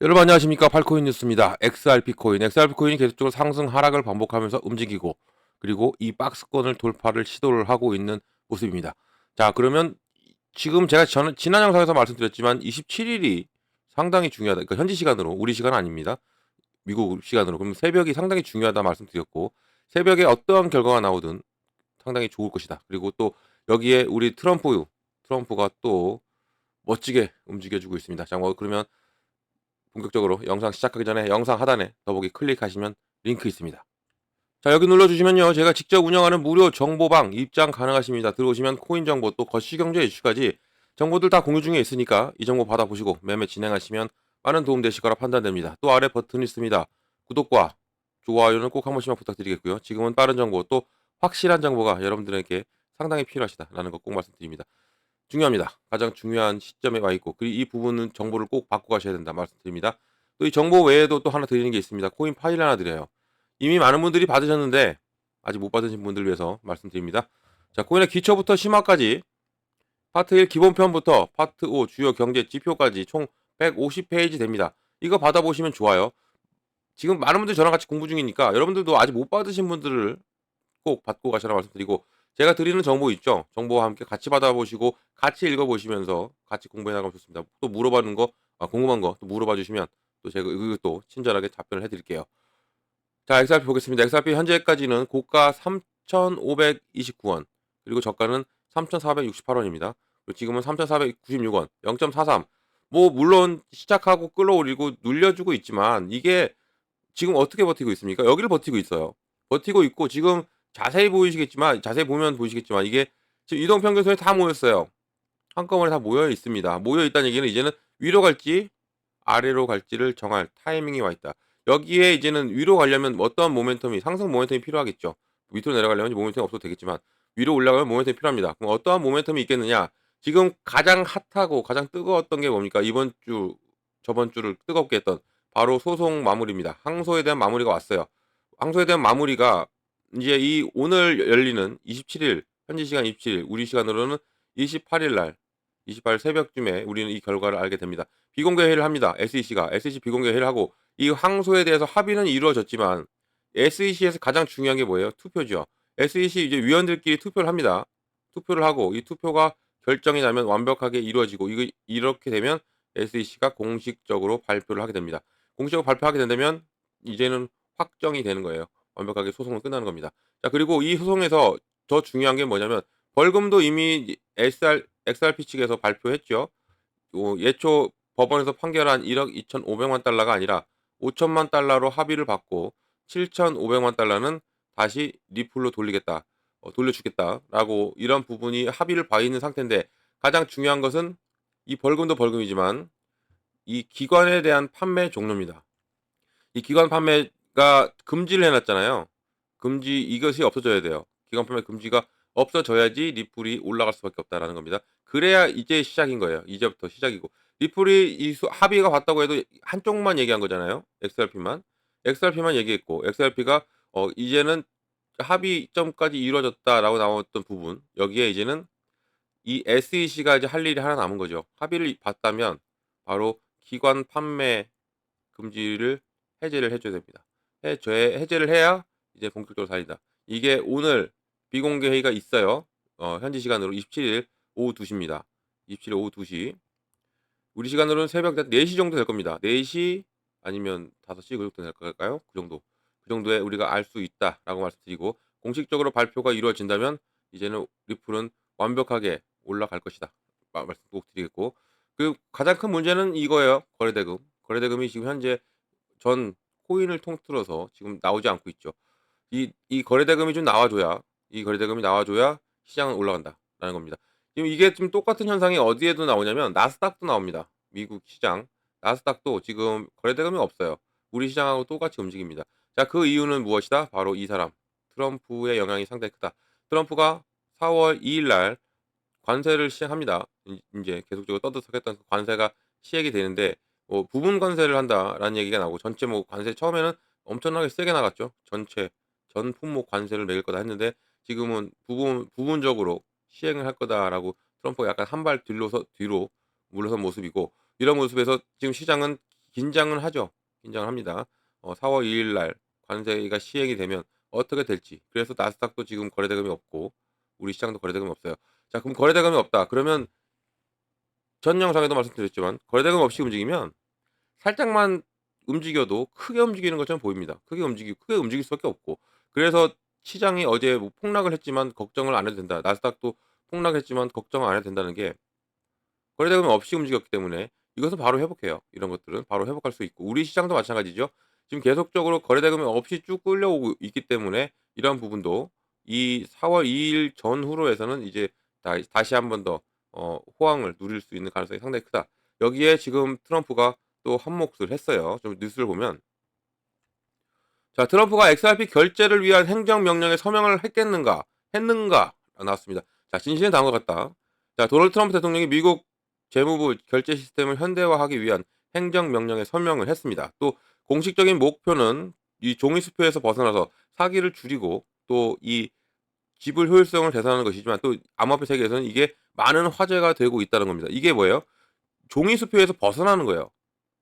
여러분 안녕하십니까? 팔코인 뉴스입니다. XRP 코인, XRP 코인이 계속적으로 상승 하락을 반복하면서 움직이고 그리고 이 박스권을 돌파를 시도를 하고 있는 모습입니다. 자, 그러면 지금 제가 저는 지난 영상에서 말씀드렸지만 27일이 상당히 중요하다. 그러니까 현지 시간으로 우리 시간은 아닙니다. 미국 시간으로 그럼 새벽이 상당히 중요하다 말씀드렸고 새벽에 어떠한 결과가 나오든 상당히 좋을 것이다. 그리고 또 여기에 우리 트럼프가 또 멋지게 움직여주고 있습니다. 자, 뭐 그러면 본격적으로 영상 시작하기 전에 영상 하단에 더보기 클릭하시면 링크 있습니다. 자, 여기 눌러주시면요, 제가 직접 운영하는 무료 정보방 입장 가능하십니다. 들어오시면 코인 정보 또 거시경제 이슈까지 정보들 다 공유 중에 있으니까 이 정보 받아보시고 매매 진행하시면 많은 도움 되실 거라 판단됩니다. 또 아래 버튼 있습니다. 구독과 좋아요는 꼭 한 번씩만 부탁드리겠고요. 지금은 빠른 정보 또 확실한 정보가 여러분들에게 상당히 필요하시다라는 거 꼭 말씀드립니다. 중요합니다. 가장 중요한 시점에 와 있고 그리고 이 부분은 정보를 꼭 받고 가셔야 된다 말씀드립니다. 또 이 정보 외에도 또 하나 드리는 게 있습니다. 코인 파일 하나 드려요. 이미 많은 분들이 받으셨는데 아직 못 받으신 분들 위해서 말씀드립니다. 자, 코인의 기초부터 심화까지 파트 1 기본편부터 파트 5 주요 경제 지표까지 총 150페이지 됩니다. 이거 받아보시면 좋아요. 지금 많은 분들이 저랑 같이 공부 중이니까 여러분들도 아직 못 받으신 분들을 꼭 받고 가시라 말씀드리고 제가 드리는 정보 있죠. 정보와 함께 같이 받아보시고 같이 읽어보시면서 같이 공부해 나가면 좋습니다. 또 물어봐는 거, 궁금한 거 또 물어봐 주시면 또 제가 또 친절하게 답변을 해드릴게요. 자, XRP 보겠습니다. XRP 현재까지는 고가 3,529원 그리고 저가는 3,468원입니다. 그리고 지금은 3,496원 0.43. 뭐 물론 시작하고 끌어올리고 눌려주고 있지만 이게 지금 어떻게 버티고 있습니까? 여기를 버티고 있어요. 버티고 있고 지금 자세히 보면 보이시겠지만 이게 지금 이동평균선에 다 모였어요. 한꺼번에 다 모여 있습니다. 모여 있다는 얘기는 이제는 위로 갈지 아래로 갈지를 정할 타이밍이 와 있다. 여기에 이제는 위로 가려면 어떠한 모멘텀이 상승 모멘텀이 필요하겠죠. 밑으로 내려가려면 모멘텀이 없어도 되겠지만 위로 올라가면 모멘텀이 필요합니다. 그럼 어떠한 모멘텀이 있겠느냐? 지금 가장 핫하고 가장 뜨거웠던 게 뭡니까? 이번 주 저번 주를 뜨겁게 했던 바로 소송 마무리입니다. 항소에 대한 마무리가 왔어요. 항소에 대한 마무리가 이제 이 오늘 열리는 27일 현지 시간 27일 우리 시간으로는 28일 날 28일 새벽쯤에 우리는 이 결과를 알게 됩니다. 비공개 회의를 합니다. SEC가 SEC 비공개 회의를 하고 이 항소에 대해서 합의는 이루어졌지만 SEC에서 가장 중요한 게 뭐예요? 투표죠. SEC 이제 위원들끼리 투표를 합니다. 투표를 하고 이 투표가 결정이 나면 완벽하게 이루어지고 이거 이렇게 되면 SEC가 공식적으로 발표를 하게 됩니다. 공식적으로 발표하게 된다면 이제는 확정이 되는 거예요. 완벽하게 소송은 끝나는 겁니다. 자, 그리고 이 소송에서 더 중요한 게 뭐냐면 벌금도 이미 XRP 측에서 발표했죠. 예초 법원에서 판결한 1억 2,500만 달러가 아니라 5천만 달러로 합의를 받고 7,500만 달러는 다시 리플로 돌리겠다. 돌려주겠다라고 이런 부분이 합의를 봐 있는 상태인데 가장 중요한 것은 이 벌금도 벌금이지만 이 기관에 대한 판매 종료입니다. 이 기관 판매가 금지를 해놨잖아요. 금지 이것이 없어져야 돼요. 기관 판매 금지가 없어져야지 리플이 올라갈 수밖에 없다라는 겁니다. 그래야 이제 시작인 거예요. 이제부터 시작이고 리플이 합의가 봤다고 해도 한쪽만 얘기한 거잖아요. XRP만 얘기했고 XRP가 이제는 합의점까지 이루어졌다라고 나왔던 부분 여기에 이제는 이 SEC가 이제 할 일이 하나 남은 거죠. 합의를 봤다면 바로 기관 판매 금지를 해제를 해줘야 됩니다. 해제를 해야 이제 본격적으로 달린다. 이게 오늘 비공개 회의가 있어요. 현지 시간으로 27일 오후 2시입니다. 27일 오후 2시. 우리 시간으로는 새벽 4시 정도 될 겁니다. 4시 아니면 5시 그 정도 될까요? 그 정도. 그 정도에 우리가 알 수 있다라고 말씀드리고 공식적으로 발표가 이루어진다면 이제는 리플은 완벽하게 올라갈 것이다. 말씀 꼭 드리겠고 그 가장 큰 문제는 이거예요. 거래대금. 거래대금이 지금 현재 전 코인을 통틀어서 지금 나오지 않고 있죠. 이 거래대금이 좀 나와줘야 이 거래대금이 나와줘야 시장은 올라간다라는 겁니다. 지금 이게 좀 똑같은 현상이 어디에도 나오냐면 나스닥도 나옵니다. 미국 시장 나스닥도 지금 거래대금이 없어요. 우리 시장하고 똑같이 움직입니다. 자, 그 이유는 무엇이다? 바로 이 사람 트럼프의 영향이 상당히 크다. 트럼프가 4월 2일 날 관세를 시행합니다. 인제 계속적으로 떠들썩했던 그 관세가 시행이 되는데 부분 관세를 한다라는 얘기가 나오고 전체 뭐 관세 처음에는 엄청나게 세게 나갔죠. 전체 전 품목 관세를 매길 거다 했는데 지금은 부분적으로 시행을 할 거다라고 트럼프가 약간 한 발 뒤로 물러선 모습이고 이런 모습에서 지금 시장은 긴장은 하죠. 긴장을 합니다. 4월 2일 날 관세가 시행이 되면 어떻게 될지. 그래서 나스닥도 지금 거래대금이 없고 우리 시장도 거래대금이 없어요. 자, 그럼 거래대금이 없다. 그러면 전 영상에도 말씀드렸지만 거래대금 없이 움직이면 살짝만 움직여도 크게 움직이는 것처럼 보입니다. 크게 움직일 수밖에 없고. 그래서 시장이 어제 뭐 폭락을 했지만 걱정을 안 해도 된다. 나스닥도 폭락했지만 걱정 안 해도 된다는 게 거래대금이 없이 움직였기 때문에 이것은 바로 회복해요. 이런 것들은 바로 회복할 수 있고 우리 시장도 마찬가지죠. 지금 계속적으로 거래대금이 없이 쭉 끌려오고 있기 때문에 이런 부분도 이 4월 2일 전후로 해서는 이제 다시 한 번 더 호황을 누릴 수 있는 가능성이 상당히 크다. 여기에 지금 트럼프가 또 한몫을 했어요. 좀 뉴스를 보면 자, 트럼프가 XRP 결제를 위한 행정명령에 서명을 했는가 나왔습니다. 자, 진실은 다음과 같다. 자, 도널드 트럼프 대통령이 미국 재무부 결제 시스템을 현대화하기 위한 행정명령에 서명을 했습니다. 또 공식적인 목표는 이 종이수표에서 벗어나서 사기를 줄이고 또 이 지불 효율성을 개선하는 것이지만 또 암호화폐 세계에서는 이게 많은 화제가 되고 있다는 겁니다. 이게 뭐예요? 종이수표에서 벗어나는 거예요.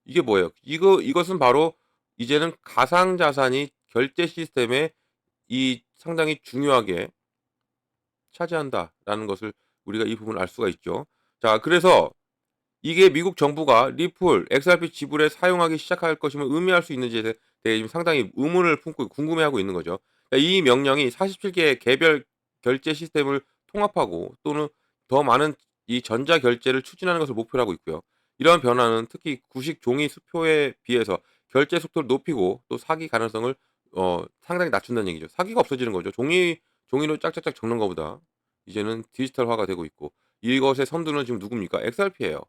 이게 뭐예요? 이것은 바로 이제는 가상자산이 결제 시스템에 이 상당히 중요하게 차지한다라는 것을 우리가 이 부분을 알 수가 있죠. 자, 그래서 이게 미국 정부가 리플, XRP 지불에 사용하기 시작할 것임을 의미할 수 있는지에 대해 지금 상당히 의문을 품고 궁금해하고 있는 거죠. 이 명령이 47개의 개별 결제 시스템을 통합하고 또는 더 많은 이 전자 결제를 추진하는 것을 목표로 하고 있고요. 이러한 변화는 특히 구식 종이 수표에 비해서 결제 속도를 높이고 또 사기 가능성을 상당히 낮춘다는 얘기죠. 사기가 없어지는 거죠. 종이로 짝짝짝 적는 것보다 이제는 디지털화가 되고 있고 이것의 선두는 지금 누굽니까? XRP예요.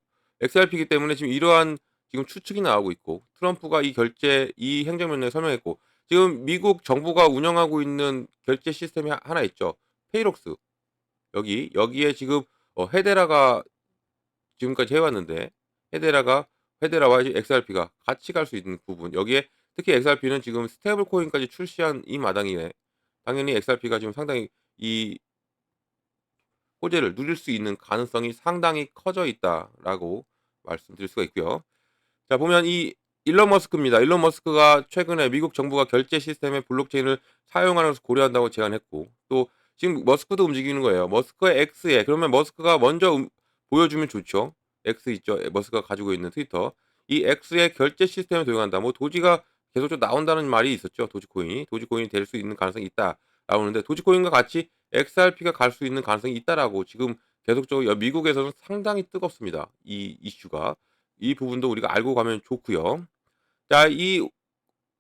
XRP이기 때문에 지금 이러한 지금 추측이 나오고 있고 트럼프가 이 행정명령에 서명했고 지금 미국 정부가 운영하고 있는 결제 시스템이 하나 있죠. 페이록스. 여기에 지금 헤데라가 지금까지 해왔는데 헤데라가 헤데라와 이제 XRP가 같이 갈 수 있는 부분 여기에 특히 XRP는 지금 스테이블 코인까지 출시한 이 마당이에 당연히 XRP가 지금 상당히 이 호재를 누릴 수 있는 가능성이 상당히 커져 있다라고 말씀드릴 수가 있고요. 자, 보면 이 일론 머스크입니다. 일론 머스크가 최근에 미국 정부가 결제 시스템에 블록체인을 사용하는 것을 고려한다고 제안했고 또 지금 머스크도 움직이는 거예요. 머스크의 X에 그러면 머스크가 먼저 보여주면 좋죠. X 있죠. 머스크가 가지고 있는 트위터. 이 X의 결제 시스템을 도입한다. 뭐 도지가 계속 나온다는 말이 있었죠. 도지코인이 될 수 있는 가능성이 있다. 나오는데 도지코인과 같이 XRP가 갈 수 있는 가능성이 있다라고 지금 계속적으로 미국에서는 상당히 뜨겁습니다. 이 이슈가. 이 부분도 우리가 알고 가면 좋고요. 자, 이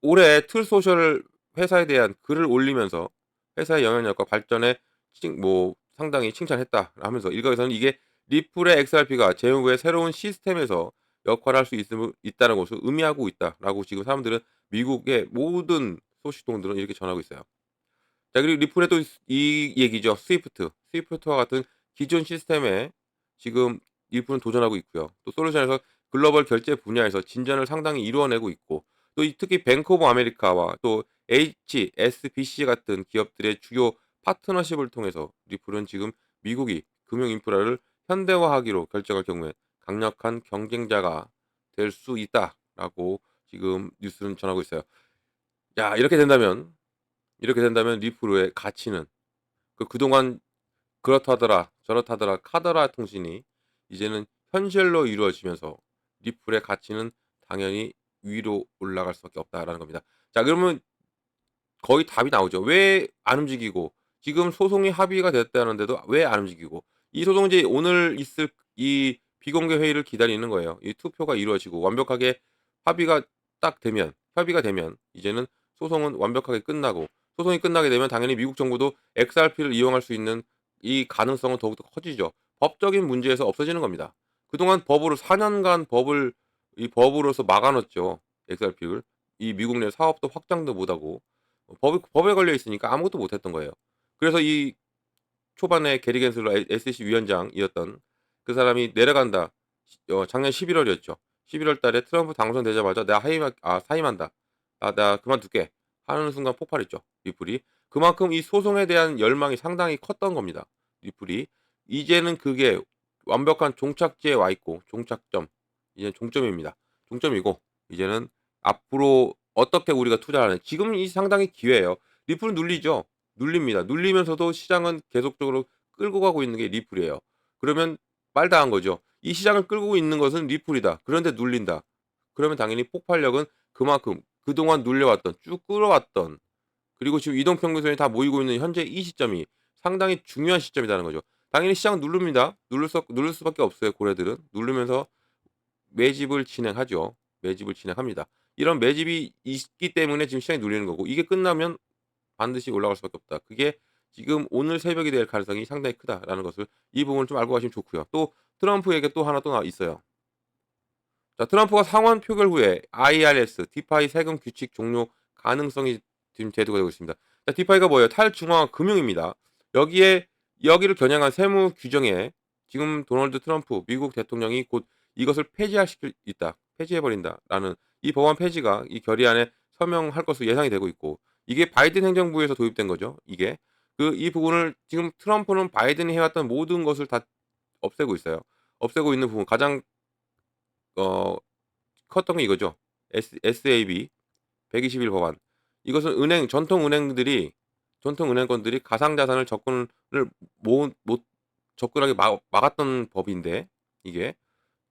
올해 트루소셜 회사에 대한 글을 올리면서 회사의 영향력과 발전에 상당히 칭찬했다 하면서 일각에서는 이게 리플의 XRP가 재무부의 새로운 시스템에서 역할을 할 수 있다는 것을 의미하고 있다라고 지금 사람들은 미국의 모든 소식통들은 이렇게 전하고 있어요. 자, 그리고 리플의 또 이 얘기죠. 스위프트와 같은 기존 시스템에 지금 리플은 도전하고 있고요. 또 솔루션에서 글로벌 결제 분야에서 진전을 상당히 이루어내고 있고 또 특히 뱅크 오브 아메리카와 또 HSBC 같은 기업들의 주요 파트너십을 통해서 리플은 지금 미국이 금융 인프라를 현대화하기로 결정할 경우에 강력한 경쟁자가 될 수 있다라고 지금 뉴스는 전하고 있어요. 야, 이렇게 된다면 리플의 가치는 그동안 그렇다더라 저렇다더라 카더라 통신이 이제는 현실로 이루어지면서 리플의 가치는 당연히 위로 올라갈 수밖에 없다라는 겁니다. 자, 그러면 거의 답이 나오죠. 왜 안 움직이고 지금 소송이 합의가 됐다는데도 왜 안 움직이고 이 소송은 이제 오늘 있을 이 비공개 회의를 기다리는 거예요. 이 투표가 이루어지고 완벽하게 합의가 협의가 되면 이제는 소송은 완벽하게 끝나고 소송이 끝나게 되면 당연히 미국 정부도 XRP를 이용할 수 있는 이 가능성은 더욱더 커지죠. 법적인 문제에서 없어지는 겁니다. 그동안 법으로 4년간 법으로서 막아 놨죠. XRP를. 이 미국 내 사업도 확장도 못 하고 법에 걸려 있으니까 아무것도 못 했던 거예요. 그래서 이 초반에 게리 겐슬러 SEC 위원장이었던 그 사람이 내려간다. 작년 11월이었죠. 11월 달에 트럼프 당선되자마자 "내가 사임한다. 나 그만둘게." 하는 순간 폭발했죠, 리플이. 그만큼 이 소송에 대한 열망이 상당히 컸던 겁니다, 리플이. 이제는 그게 완벽한 종착지에 와 있고 종착점, 이제 종점입니다. 종점이고 이제는 앞으로 어떻게 우리가 투자를 하는 지금이 상당히 기회예요. 리플은 눌리죠. 눌립니다. 눌리면서도 시장은 계속적으로 끌고 가고 있는 게 리플이에요. 그러면 말다한 거죠. 이 시장을 끌고 있는 것은 리플이다. 그런데 눌린다. 그러면 당연히 폭발력은 그만큼 그동안 눌려왔던 쭉 끌어왔던 그리고 지금 이동평균선이 다 모이고 있는 현재 이 시점이 상당히 중요한 시점이라는 거죠. 당연히 시장은 누릅니다. 누를 수밖에 없어요, 고래들은. 누르면서 매집을 진행하죠. 매집을 진행합니다. 이런 매집이 있기 때문에 지금 시장이 눌리는 거고 이게 끝나면 반드시 올라갈 수밖에 없다. 그게 지금 오늘 새벽이 될 가능성이 상당히 크다라는 것을 이 부분을 좀 알고 가시면 좋고요. 또 트럼프 얘기가 또 하나 있어요. 자, 트럼프가 상원 표결 후에 IRS, 디파이 세금 규칙 종료 가능성이 지금 제도가 되고 있습니다. 자, 디파이가 뭐예요? 탈중앙화 금융입니다. 여기를 겨냥한 세무 규정에 지금 도널드 트럼프 미국 대통령이 곧 이것을 폐지할 수 있다. 폐지해버린다라는 이 법안 폐지가 이 결의안에 서명할 것으로 예상이 되고 있고 이게 바이든 행정부에서 도입된 거죠. 이게 이 부분을 지금 트럼프는 바이든이 해왔던 모든 것을 다 없애고 있어요. 없애고 있는 부분 가장 어 컸던 게 이거죠. SAB 121 법안. 이것은 전통 은행권들이 가상 자산을 접근을 못 접근하게 막았던 법인데 이게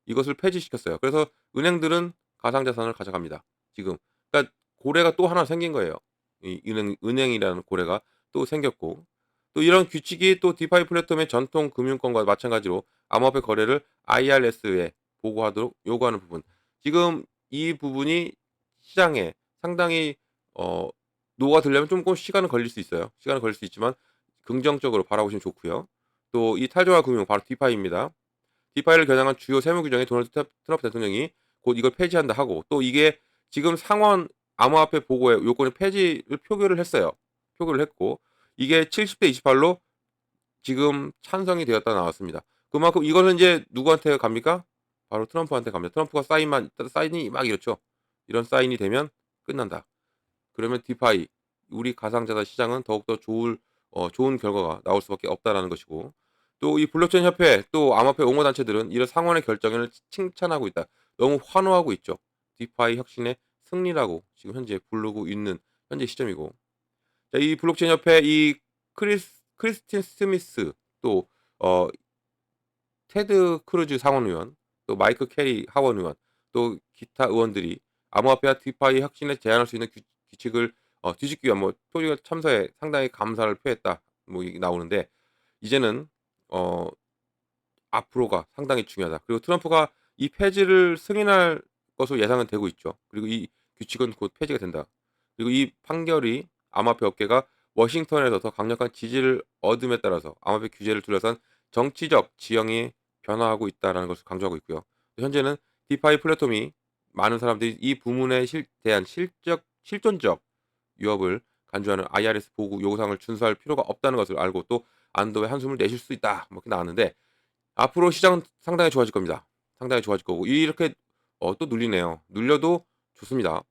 이것을 폐지시켰어요. 그래서 은행들은 가상 자산을 가져갑니다. 지금. 그러니까 고래가 또 하나 생긴 거예요. 이 은행이라는 고래가 또 생겼고 또 이런 규칙이 또 디파이 플랫폼의 전통 금융권과 마찬가지로 암호화폐 거래를 IRS에 보고하도록 요구하는 부분. 지금 이 부분이 시장에 상당히 어 녹아들려면 조금 시간은 걸릴 수 있어요. 시간은 걸릴 수 있지만 긍정적으로 바라보시면 좋고요. 또 이 탈중앙 금융 바로 디파이입니다. 디파이를 겨냥한 주요 세무 규정에 도널드 트럼프 대통령이 곧 이걸 폐지한다 하고 또 이게 지금 상원 암호화폐 보고의 요건의 폐지를 표결을 했어요. 표결을 했고 이게 70대 28로 지금 찬성이 되었다 나왔습니다. 그만큼 이거는 이제 누구한테 갑니까? 바로 트럼프한테 갑니다. 트럼프가 사인이 막 이렇죠. 이런 사인이 되면 끝난다. 그러면 디파이 우리 가상자산 시장은 더욱더 좋은 결과가 나올 수밖에 없다라는 것이고 또 이 블록체인 협회 또 암호화폐 옹호 단체들은 이런 상원의 결정을 칭찬하고 있다. 너무 환호하고 있죠. 디파이 혁신의 승리라고 지금 현재 부르고 있는 현재 시점이고 자, 이 블록체인 협회 이 크리스틴 스미스 또 어, 테드 크루즈 상원의원, 또 마이크 캐리 하원의원, 또 기타 의원들이 암호화폐와 디파이 혁신에 제한할 수 있는 규칙을 뒤집기 위한 표결 참사에 상당히 감사를 표했다. 이게 나오는데 이제는 어, 앞으로가 상당히 중요하다. 그리고 트럼프가 이 폐지를 승인할 것으로 예상은 되고 있죠. 그리고 이 규칙은 곧 폐지가 된다. 그리고 이 판결이 암호화폐 업계가 워싱턴에서 더 강력한 지지를 얻음에 따라서 암호화폐 규제를 둘러싼 정치적 지형이 변화하고 있다는 것을 강조하고 있고요. 현재는 디파이 플랫폼이 많은 사람들이 이 부문에 대한 실존적 위협을 간주하는 IRS 보고 요구사항을 준수할 필요가 없다는 것을 알고 또 안도의 한숨을 내쉴 수 있다. 이렇게 나왔는데 앞으로 시장은 상당히 좋아질 겁니다. 상당히 좋아질 거고 이렇게 또 눌리네요. 눌려도 좋습니다.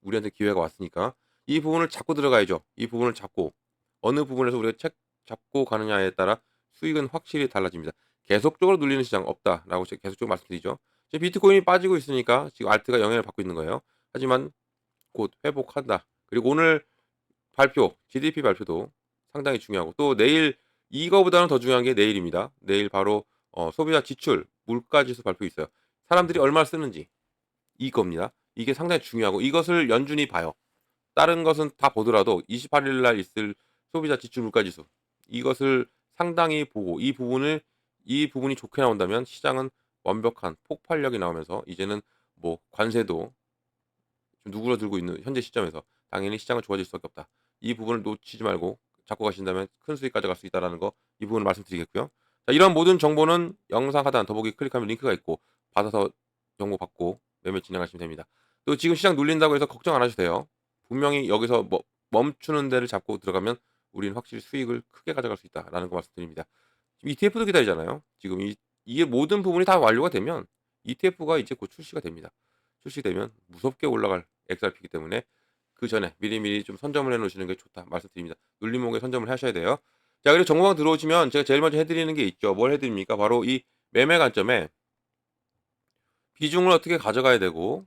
우리한테 기회가 왔으니까 이 부분을 잡고 들어가야죠. 이 부분을 잡고 어느 부분에서 우리가 잡고 가느냐에 따라 수익은 확실히 달라집니다. 계속적으로 눌리는 시장 없다라고 제가 계속적으로 말씀드리죠. 지금 비트코인이 빠지고 있으니까 지금 알트가 영향을 받고 있는 거예요. 하지만 곧 회복한다. 그리고 오늘 발표, GDP 발표도 상당히 중요하고 또 내일 이거보다는 더 중요한 게 내일입니다. 내일 바로 소비자 지출, 물가 지수 발표 있어요. 사람들이 얼마 쓰는지 이겁니다. 이게 상당히 중요하고 이것을 연준이 봐요. 다른 것은 다 보더라도 28일 날 있을 소비자 지출 물가 지수 이것을 상당히 보고 이 부분이 좋게 나온다면 시장은 완벽한 폭발력이 나오면서 이제는 관세도 좀 누그러들고 있는 현재 시점에서 당연히 시장은 좋아질 수밖에 없다. 이 부분을 놓치지 말고 잡고 가신다면 큰 수익 가져갈 수 있다라는 거 이 부분을 말씀드리겠고요. 자, 이런 모든 정보는 영상 하단 더보기 클릭하면 링크가 있고 받아서 정보 받고 매매 진행하시면 됩니다. 또 지금 시장 눌린다고 해서 걱정 안 하셔도 돼요. 분명히 여기서 멈추는 데를 잡고 들어가면 우리는 확실히 수익을 크게 가져갈 수 있다라는 거 말씀드립니다. 지금 ETF도 기다리잖아요. 지금 이게 모든 부분이 다 완료가 되면 ETF가 이제 곧 출시가 됩니다. 출시되면 무섭게 올라갈 XRP이기 때문에 그 전에 미리미리 좀 선점을 해 놓으시는 게 좋다 말씀드립니다. 눌림목에 선점을 하셔야 돼요. 자, 그리고 정보방 들어오시면 제가 제일 먼저 해 드리는 게 있죠. 뭘 해 드립니까? 바로 이 매매 관점에 비중을 어떻게 가져가야 되고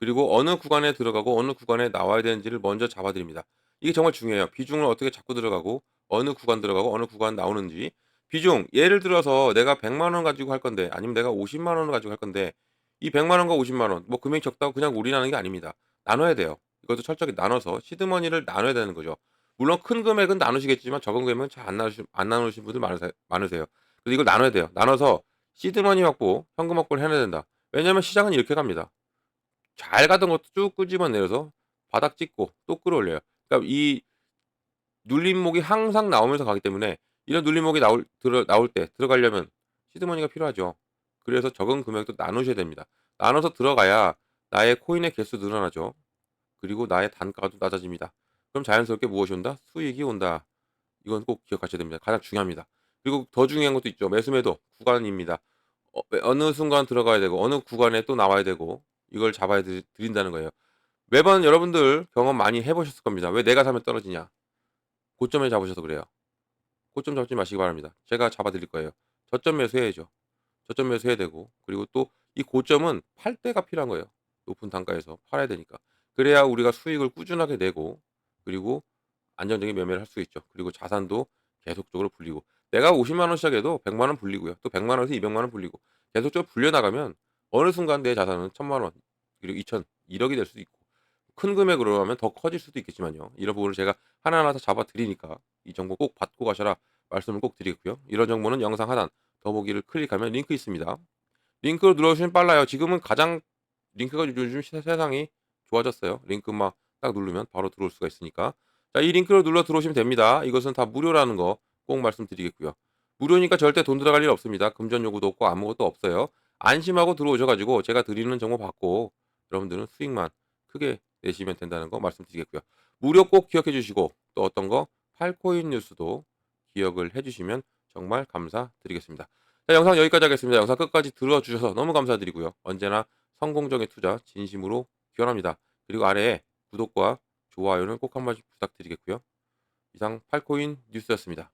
그리고 어느 구간에 들어가고 어느 구간에 나와야 되는지를 먼저 잡아 드립니다. 이게 정말 중요해요. 비중을 어떻게 잡고 들어가고 어느 구간 들어가고 어느 구간 나오는지. 비중 예를 들어서 내가 1 0 0 원 가지고 할 건데 아니면 내가 5 0만 원을 가지고 할 건데 이 1 0 0 원과 5 0만 원 뭐 금액이 적다고 그냥 올인하는 게 아닙니다. 나눠야 돼요. 이것도 철저하게 나눠서 시드머니를 나눠야 되는 거죠. 물론 큰 금액은 나누시겠지만 적은 금액은 잘 안 나누시는 분들 많으세요. 그래서 이걸 나눠야 돼요. 나눠서 시드머니 확보, 현금 확보를 해내야 된다. 왜냐하면 시장은 이렇게 갑니다. 잘 가던 것도 쭉 끄집어내서 바닥 찍고 또 끌어올려요. 그러니까 이 눌림목이 항상 나오면서 가기 때문에 이런 눌림목이 나올 때 들어가려면 시드머니가 필요하죠. 그래서 적은 금액도 나누셔야 됩니다. 나눠서 들어가야 나의 코인의 개수 늘어나죠. 그리고 나의 단가도 낮아집니다. 그럼 자연스럽게 무엇이 온다? 수익이 온다. 이건 꼭 기억하셔야 됩니다. 가장 중요합니다. 그리고 더 중요한 것도 있죠. 매수매도 구간입니다. 어느 순간 들어가야 되고 어느 구간에 또 나와야 되고 이걸 잡아야 드린다는 거예요. 매번 여러분들 경험 많이 해 보셨을 겁니다. '왜 내가 사면 떨어지냐.' 고점에 잡으셔서 그래요. 고점 잡지 마시기 바랍니다. 제가 잡아 드릴 거예요. 저점 매수해야죠. 저점 매수해야 되고 그리고 또 이 고점은 팔 때가 필요한 거예요. 높은 단가에서 팔아야 되니까. 그래야 우리가 수익을 꾸준하게 내고 그리고 안정적인 매매를 할 수 있죠. 그리고 자산도 계속적으로 불리고 내가 5 0만 원 시작해도 1 0 0만 원 불리고요. 또 1 0 0만 원에서 2 0 0만 원 불리고 계속적으로 불려 나가면 어느 순간 내 자산은 1,000만 원 그리고 2천 1억이 될 수도 있고 큰 금액으로 하면 더 커질 수도 있겠지만요. 이런 부분을 제가 하나하나 다 잡아 드리니까 이 정보 꼭 받고 가셔라 말씀을 꼭 드리고요. 이런 정보는 영상 하단 더보기를 클릭하면 링크 있습니다. 링크를 눌러주시면 빨라요. 지금은 가장 링크가 요즘 세상이 좋아졌어요. 링크만 딱 누르면 바로 들어올 수가 있으니까. 자, 이 링크를 눌러 들어오시면 됩니다. 이것은 다 무료라는 거 꼭 말씀드리겠고요. 무료니까 절대 돈 들어갈 일 없습니다. 금전 요구도 없고 아무것도 없어요. 안심하고 들어오셔 가지고 제가 드리는 정보 받고 여러분들은 수익만 크게 내시면 된다는 거 말씀드리겠고요. 무료 꼭 기억해 주시고 또 어떤 거 팔코인 뉴스도 기억을 해 주시면 정말 감사드리겠습니다. 자, 영상 여기까지 하겠습니다. 영상 끝까지 들어주셔서 너무 감사드리고요. 언제나 성공적인 투자 진심으로 기원합니다. 그리고 아래에 구독과 좋아요는 꼭 한 번씩 부탁드리겠고요. 이상 팔코인 뉴스였습니다.